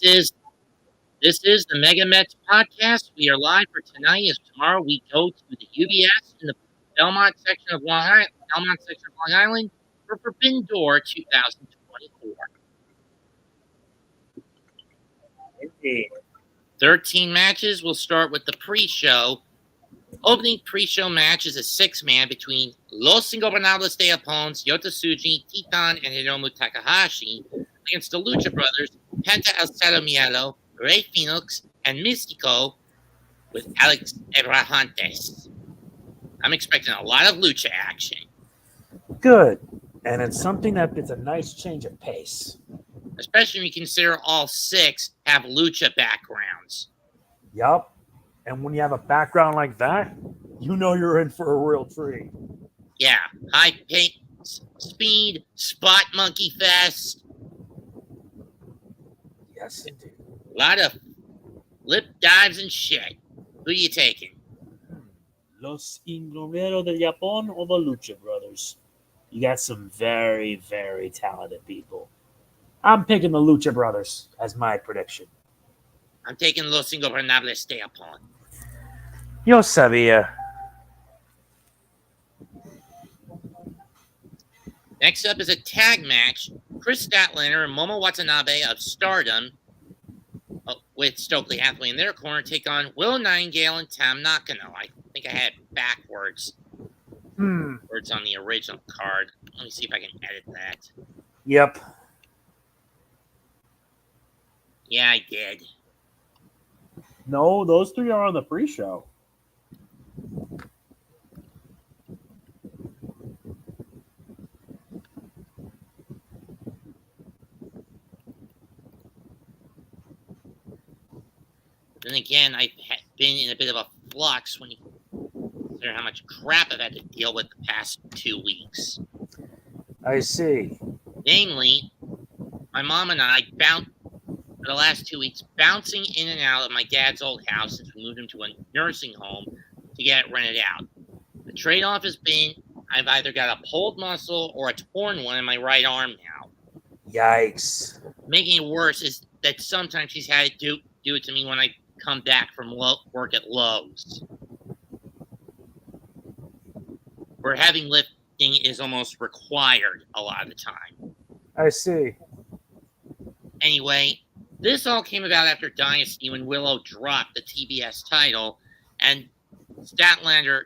is this is the MegaMets Podcast. We are live for tonight. As tomorrow we go to the UBS in the Belmont section of Long Island for Forbidden Door 2024. Indeed. 13 matches. We'll start with the pre-show. Opening pre-show match is a six-man between Los Ingobernables de Japón, Yota Tsuji, Titan, and Hiromu Takahashi against the Lucha brothers, Penta El Miedo, Rey Fenix, and Mistico with Alex Abrahantes. I'm expecting a lot of Lucha action. Good. And it's something it's a nice change of pace. Especially when you consider all six have Lucha backgrounds. Yup. And when you have a background like that, you know you're in for a real treat. Yeah. High pace, speed, spot monkey fest. Yes, indeed. A lot of lip dives and shit. Who you taking? Los Ingobernables de Japón or the Lucha brothers? You got some very, very talented people. I'm picking the Lucha brothers as my prediction. I'm taking Los Ingobernables de Japón. Yo sabía. Next up is a tag match. Kris Statlander and Momo Watanabe of Stardom with Stokley Hathaway in their corner take on Willow, Nightingale, and Nakano. I think I had backwards words on the original card. Let me see if I can edit that. Yep. Yeah, I did. No, those three are on the pre-show. Then again, I've been in a bit of a flux when you consider how much crap I've had to deal with the past 2 weeks. I see. Namely, my mom and I for the last 2 weeks, bouncing in and out of my dad's old house since we moved him to a nursing home to get it rented out. The trade-off has been I've either got a pulled muscle or a torn one in my right arm now. Yikes. Making it worse is that sometimes she's had to do it to me when I come back from work at Lowe's. Where having lifting is almost required a lot of the time. I see. Anyway, this all came about after Dynasty when Willow dropped the TBS title and Statlander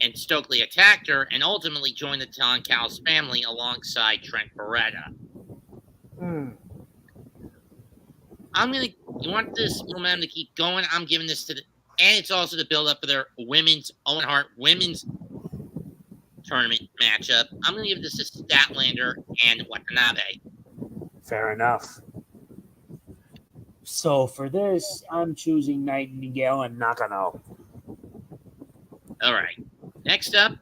and Stokley attacked her and ultimately joined the Don Callis family alongside Trent Beretta. You want this momentum to keep going? I'm giving this and it's also to build up for their Owen Hart women's tournament matchup. I'm going to give this to Statlander and Watanabe. Fair enough. So for this, I'm choosing Nightingale and Nakano. All right. Next up,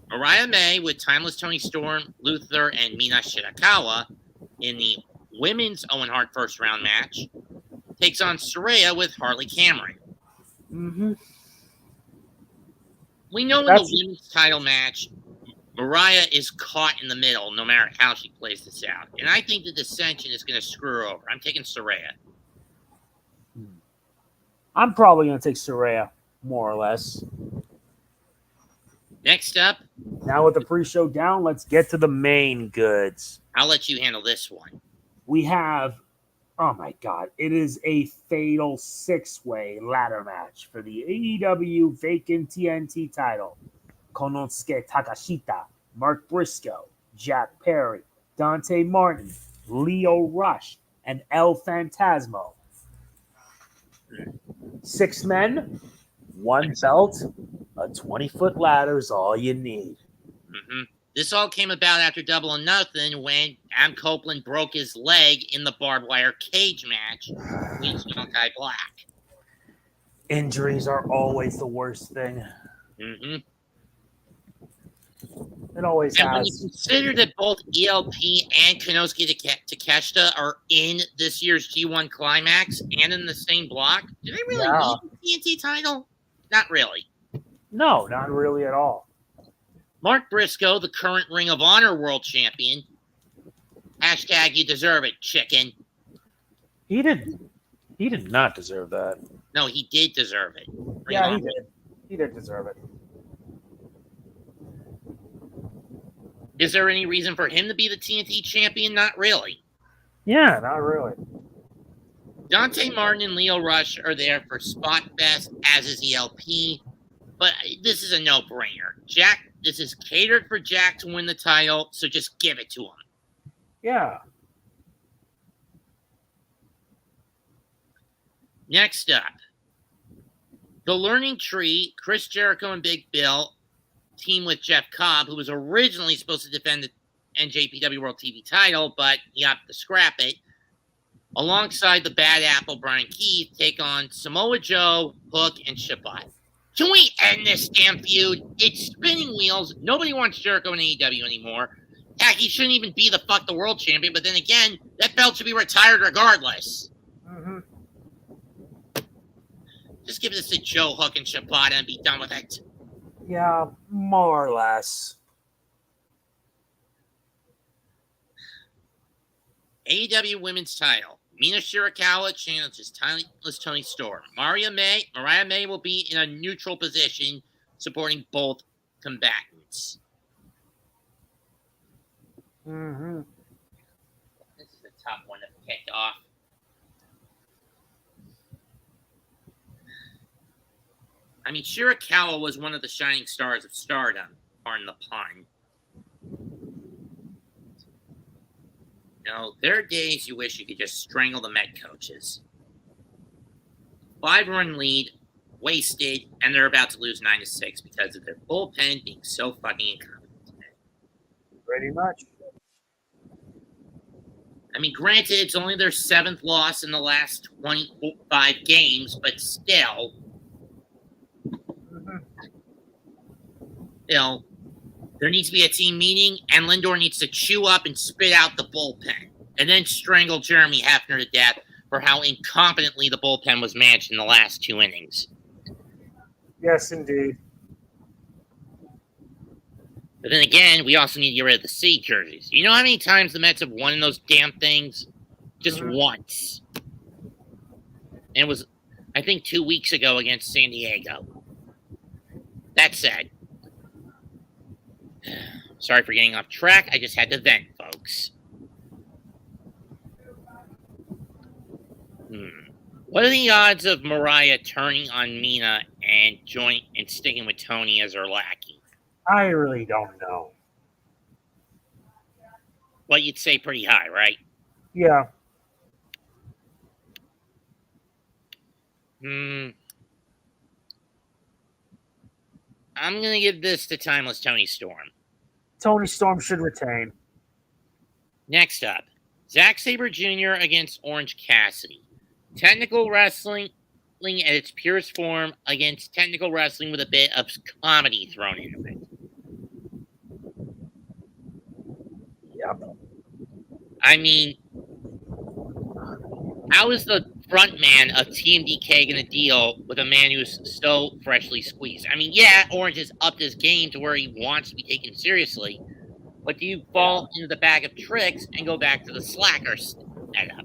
Mariah May with Timeless Toni Storm, Luther, and Mina Shirakawa in the women's Owen Hart first round match takes on Saraya with Harley Cameron. Mm-hmm. We know in the women's title match, Mariah is caught in the middle no matter how she plays this out. And I think the dissension is going to screw her over. I'm taking Saraya. I'm probably going to take Saraya, more or less. Next up. Now with the pre-show down, let's get to the main goods. I'll let you handle this one. We have, oh my God, it is a fatal six-way ladder match for the AEW vacant TNT title. Konosuke Takashita, Mark Briscoe, Jack Perry, Dante Martin, Leo Rush, and El Phantasmo. 6 men, 1 belt, a 20-foot ladder is all you need. Mm-hmm. This all came about after Double or Nothing when Adam Copeland broke his leg in the barbed wire cage match against Malachi Black. Injuries are always the worst thing. Mm-hmm. It always and has. When you consider that both ELP and Konosuke Takeshita are in this year's G1 Climax and in the same block, do they really need the TNT title? Not really. No, not really at all. Mark Briscoe, the current Ring of Honor World Champion. Hashtag you deserve it, chicken. He did not deserve that. No, he did deserve it. Yeah, he did. He did deserve it. Is there any reason for him to be the TNT champion? Not really. Yeah, not really. Dante Martin and Leo Rush are there for Spot Fest, as is ELP. But this is a no-brainer. This is catered for Jack to win the title, so just give it to him. Yeah. Next up, the Learning Tree, Chris Jericho and Big Bill, team with Jeff Cobb, who was originally supposed to defend the NJPW World TV title, but he opted to scrap it. Alongside the Bad Apple, Brian Keith, take on Samoa Joe, Hook, and Shabbat. Can we end this damn feud? It's spinning wheels. Nobody wants Jericho in AEW anymore. Heck, he shouldn't even be the world champion, but then again, that belt should be retired regardless. Mm-hmm. Just give this to Joe, Hook, and Shabbat and be done with it. Yeah, more or less. AEW Women's Title. Mina Shirakawa challenges timeless Toni Storm. Mariah May will be in a neutral position, supporting both combatants. Mm-hmm. This is a tough one to pick off. I mean, Shirakawa was one of the shining stars of Stardom, pardon the pun. You know, there are days you wish you could just strangle the Met coaches. 5-run lead, wasted, and they're about to lose 9-6 because of their bullpen being so fucking incompetent today. Pretty much. I mean, granted, it's only their 7th loss in the last 25 games, but still, you know, there needs to be a team meeting, and Lindor needs to chew up and spit out the bullpen, and then strangle Jeremy Hefner to death for how incompetently the bullpen was managed in the last 2 innings. Yes, indeed. But then again, we also need to get rid of the C jerseys. You know how many times the Mets have won in those damn things? Just once. And it was, I think, 2 weeks ago against San Diego. That said, sorry for getting off track. I just had to vent, folks. What are the odds of Mariah turning on Mina and sticking with Toni as her lackey? I really don't know. Well, you'd say pretty high, right? Yeah. I'm going to give this to Timeless Toni Storm. Toni Storm should retain. Next up, Zack Sabre Jr. against Orange Cassidy. Technical wrestling at its purest form against technical wrestling with a bit of comedy thrown into it. Yep. I mean, how is the front man of TMDK going to deal with a man who's so freshly squeezed? I mean, yeah, Orange has upped his game to where he wants to be taken seriously, but do you fall into the bag of tricks and go back to the slacker setup?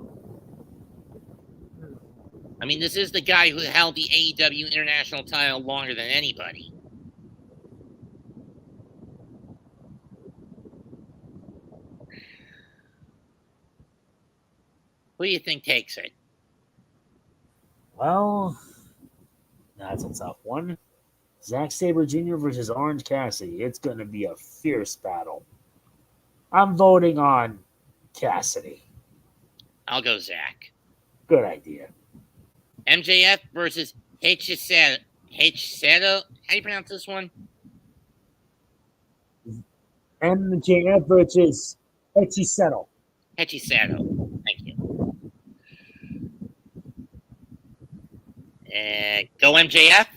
I mean, this is the guy who held the AEW International title longer than anybody. Who do you think takes it? Well, that's a tough one. Zack Sabre Jr. versus Orange Cassidy. It's going to be a fierce battle. I'm voting on Cassidy. I'll go Zach. Good idea. MJF versus Hechiseto. How do you pronounce this one? MJF versus Hechiseto. Hechiseto. Thank you. Go MJF.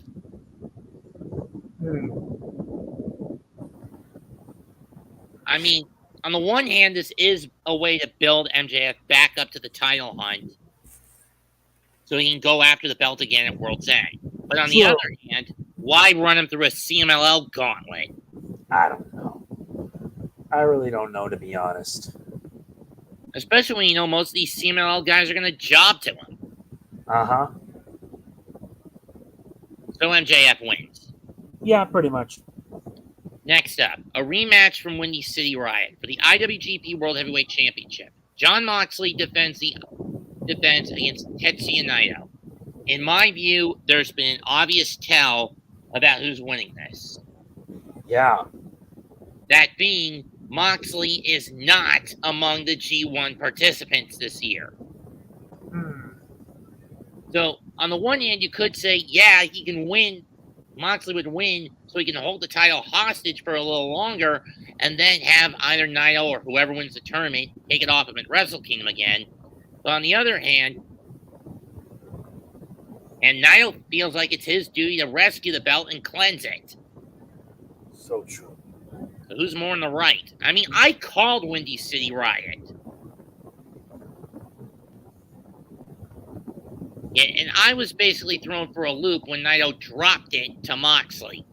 I mean, on the one hand, this is a way to build MJF back up to the title hunt so he can go after the belt again at World's End. But on the other hand, why run him through a CMLL gauntlet? I don't know. I really don't know, to be honest. Especially when you know most of these CMLL guys are going to job to him. Uh-huh. So MJF wins. Yeah, pretty much. Next up, a rematch from Windy City Riot for the IWGP World Heavyweight Championship. John Moxley defends against Tetsuya Naito. In my view, there's been an obvious tell about who's winning this. Yeah. That being, Moxley is not among the G1 participants this year. So, on the one hand, you could say, yeah, he can win. Moxley would win so he can hold the title hostage for a little longer and then have either Naito or whoever wins the tournament take it off him at Wrestle Kingdom again. But on the other hand, and Naito feels like it's his duty to rescue the belt and cleanse it. So true. So who's more in the right? I mean, I called Windy City Riot. Yeah, and I was basically thrown for a loop when Naito dropped it to Moxley.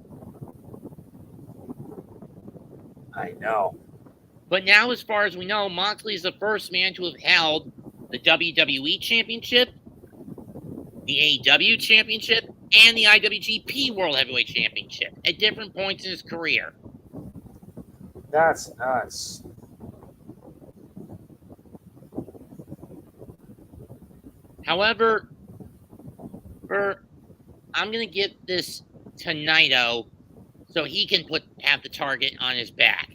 I know. But now, as far as we know, Moxley is the first man to have held the WWE Championship, the AEW Championship, and the IWGP World Heavyweight Championship at different points in his career. That's nuts. However, I'm going to give this to Naito so he can have the target on his back.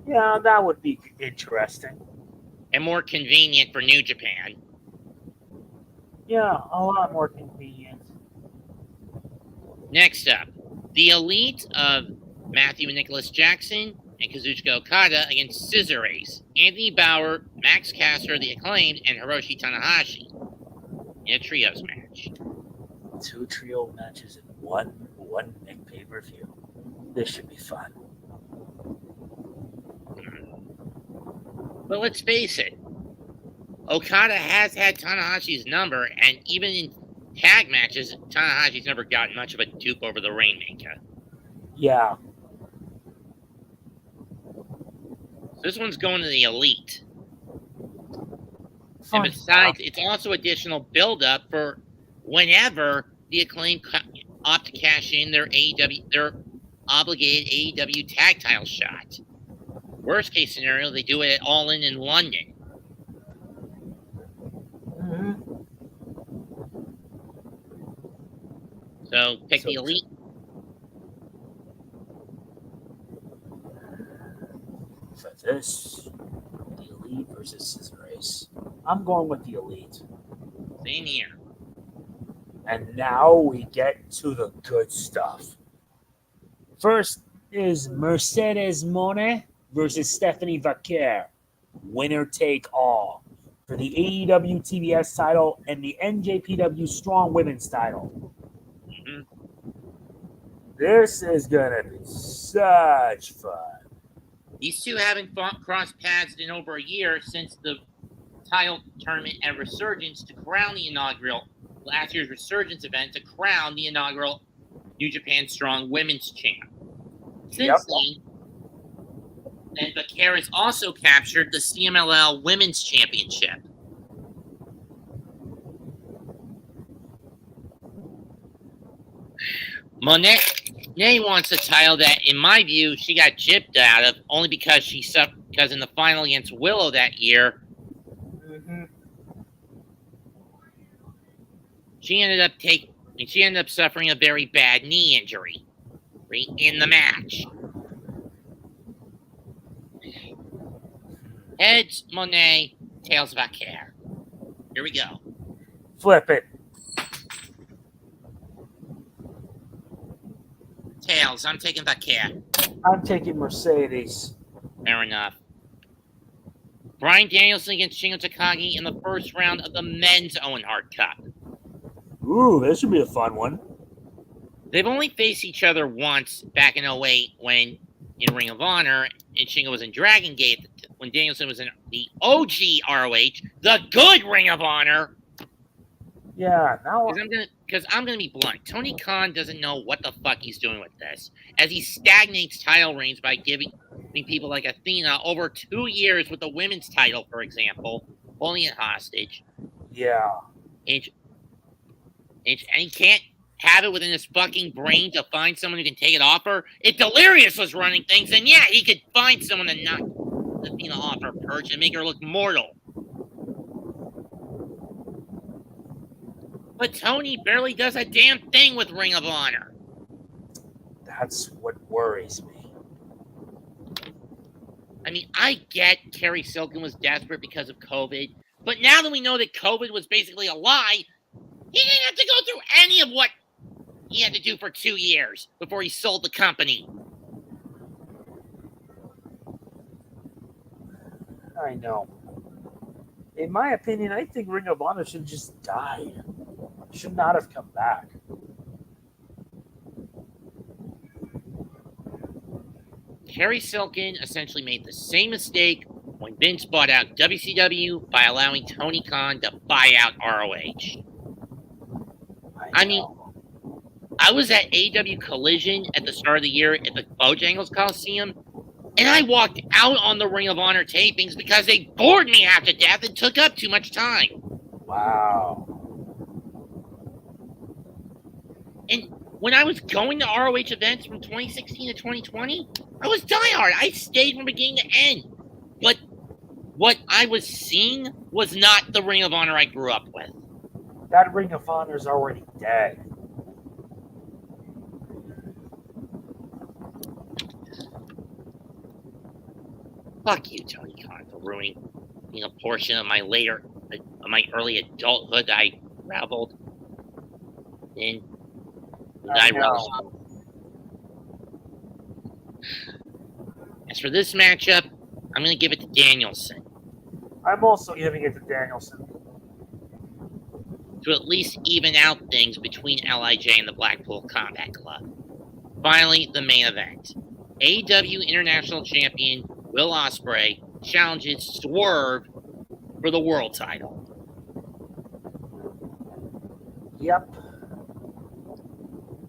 Yeah, that would be interesting. And more convenient for New Japan. Yeah, a lot more convenient. Next up, the Elite of Matthew and Nicholas Jackson and Kazuchika Okada against Scissor Ace, Anthony Bauer, Max Caster, The Acclaimed, and Hiroshi Tanahashi in a trios match. 2 trio matches in one pay-per-view. This should be fun. But let's face it, Okada has had Tanahashi's number, and even in tag matches, Tanahashi's never gotten much of a dupe over the Rainmaker. Yeah. This one's going to the Elite. Fun And besides, stuff. it's also additional build-up for whenever the Acclaimed opt to cash in their obligated AEW tag title shot. Worst case scenario, they do it at All In London. Mm-hmm. So pick the Elite. For this, the Elite versus Scissor Ace. I'm going with the Elite. Same here. And now we get to the good stuff. First is Mercedes Moné versus Stephanie Vaquer. Winner take all for the AEW TBS title and the NJPW Strong Women's title. Mm-hmm. This is going to be such fun. These two haven't crossed paths in over a year since the title tournament at Resurgence to crown the inaugural last year's Resurgence event to crown the inaugural New Japan Strong Women's Champ. Since then, and Vaquer has also captured the CMLL Women's Championship. Monet wants a title that, in my view, she got gypped out of only because because in the final against Willow that year, she ended up suffering a very bad knee injury in the match. Heads Monet, tails Vaquer. Here we go. Flip it. Tails, I'm taking Vaquer. I'm taking Mercedes. Fair enough. Bryan Danielson against Shingo Takagi in the first round of the men's Owen Hart Cup. Ooh, this should be a fun one. They've only faced each other once back in 2008 when in Ring of Honor and Shingo was in Dragon Gate when Danielson was in the OG ROH, the good Ring of Honor. Yeah, now Because I'm gonna be blunt. Tony Khan doesn't know what the fuck he's doing with this, as he stagnates title reigns by giving people like Athena over 2 years with the women's title, for example, holding it hostage. yeah. And he can't have it within his fucking brain to find someone who can take it off her. If Delirious was running things, then yeah, he could find someone to knock Athena off her perch and make her look mortal. But Tony barely does a damn thing with Ring of Honor. That's what worries me. I mean, I get Kerry Silken was desperate because of COVID, but now that we know that COVID was basically a lie, he didn't have to go through any of what he had to do for 2 years before he sold the company. I know. In my opinion, I think Ring of Honor should just die. Should not have come back. Kerry Silken essentially made the same mistake when Vince bought out WCW by allowing Tony Khan to buy out ROH. I mean, I was at AEW Collision at the start of the year at the Bojangles Coliseum, and I walked out on the Ring of Honor tapings because they bored me half to death and took up too much time. Wow. And when I was going to ROH events from 2016 to 2020, I was diehard. I stayed from beginning to end. But what I was seeing was not the Ring of Honor I grew up with. That Ring of Honor is already dead. Fuck you, Tony Khan, for ruining a portion of my early adulthood that I raveled in. As for this matchup, I'm going to give it to Danielson. I'm also giving it to Danielson. To at least even out things between LIJ and the Blackpool Combat Club. Finally, the main event. AEW International Champion Will Ospreay challenges Swerve for the world title. Yep.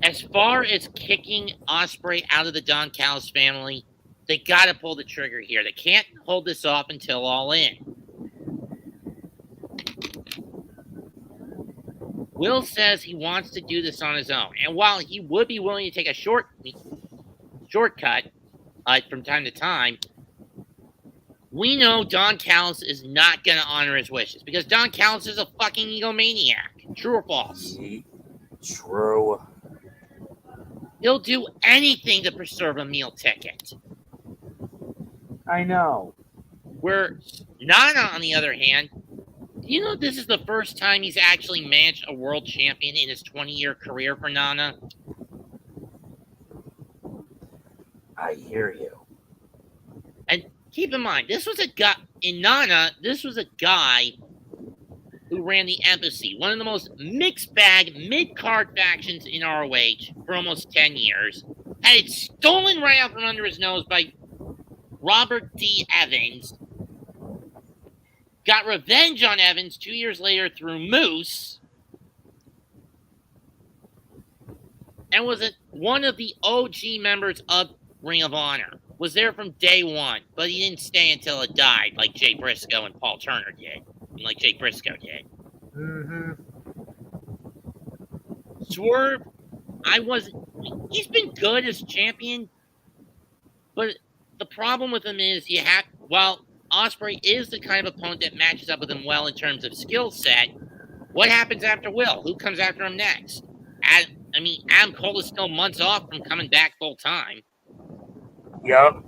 As far as kicking Ospreay out of the Don Callis family, they got to pull the trigger here. They can't hold this off until All In. Will says he wants to do this on his own, and while he would be willing to take a shortcut from time to time, we know Don Callis is not going to honor his wishes because Don Callis is a fucking egomaniac. True or false? True. He'll do anything to preserve a meal ticket. I know. Where Nana, on the other hand, you know this is the first time he's actually managed a world champion in his 20-year career for Nana? I hear you. And keep in mind, this was a guy who ran the Embassy, one of the most mixed bag mid-card factions in ROH for almost 10 years. Had it stolen right out from under his nose by Robert D. Evans. Got revenge on Evans 2 years later through Moose. And was one of the OG members of Ring of Honor. Was there from day one, but he didn't stay until it died, like Jay Briscoe and Paul Turner did. Like Jake Briscoe did. Mm-hmm. Swerve, he's been good as champion, but the problem with him is while Ospreay is the kind of opponent that matches up with him well in terms of skill set, what happens after Will? Who comes after him next? Adam Cole is still months off from coming back full time. Yep.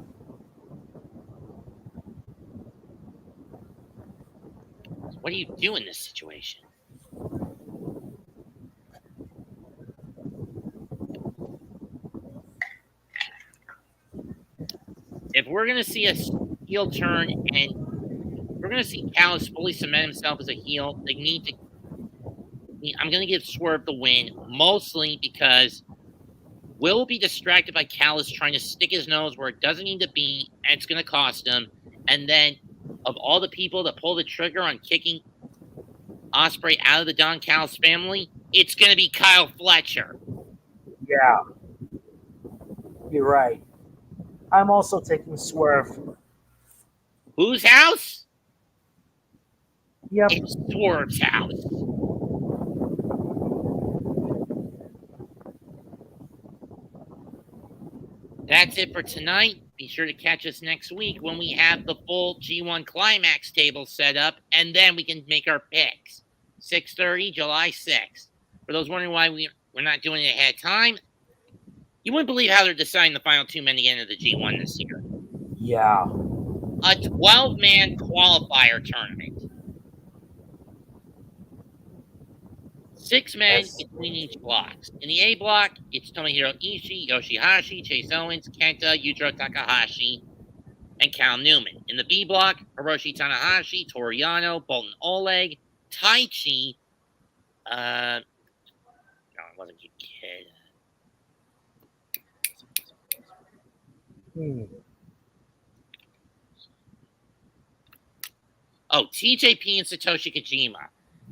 What do you do in this situation? If we're going to see a heel turn and we're going to see Callis fully cement himself as a heel, they need to. I'm going to give Swerve the win, mostly because Will be distracted by Callis trying to stick his nose where it doesn't need to be, and it's going to cost him. And then, of all the people that pull the trigger on kicking Ospreay out of the Don Callis family, it's going to be Kyle Fletcher. Yeah. You're right. I'm also taking Swerve. Whose house? Yep. It's Swerve's house. That's it for tonight. Be sure to catch us next week when we have the full G1 Climax table set up, and then we can make our picks. 6:30, July 6th. For those wondering why we're not doing it ahead of time, you wouldn't believe how they're deciding the final 2 men to get into the G1 this year. Yeah. A 12-man qualifier tournament. 6 men between each blocks. In the A block, it's Tomohiro Ishii, Yoshihashi, Chase Owens, Kenta, Yujiro Takahashi, and Cal Newman. In the B block, Hiroshi Tanahashi, Toru Yano, Bolton Oleg, Taichi, no, it wasn't Kid. Oh, TJP and Satoshi Kojima.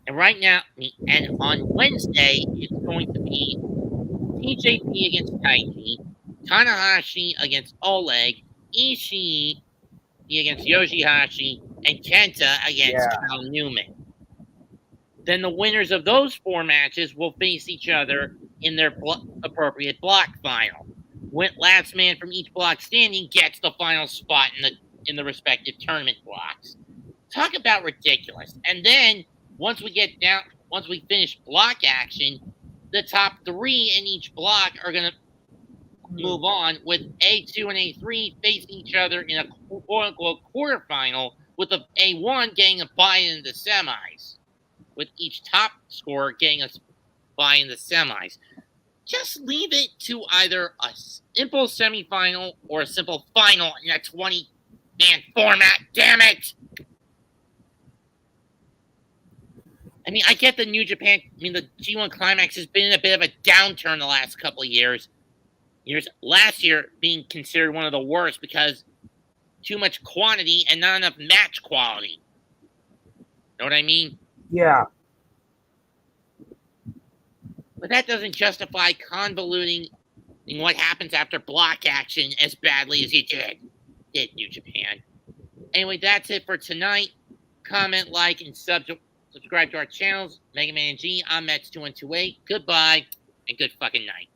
And right now, and on Wednesday, it's going to be TJP against Taichi, Tanahashi against Oleg, Ishii against Yoshihashi, and Kenta against Cal Newman. Then the winners of those 4 matches will face each other in their appropriate block final. Last man from each block standing gets the final spot in the respective tournament blocks. Talk about ridiculous. And then once we finish block action, the top 3 in each block are going to move on, with A2 and A3 facing each other in a quote-unquote quarterfinal, with the A1 getting a bye in the semis, with each top scorer getting a bye in the semis. Just leave it to either a simple semifinal or a simple final in a 20-man format. Damn it! I mean, I get the New Japan. I mean, the G1 Climax has been in a bit of a downturn the last couple of years. Last year being considered one of the worst because too much quantity and not enough match quality. Know what I mean? Yeah. But that doesn't justify convoluting what happens after block action as badly as you did New Japan. Anyway, that's it for tonight. Comment, like, and subscribe to our channels. Mega Man G, I'm Mets2128. Goodbye, and good fucking night.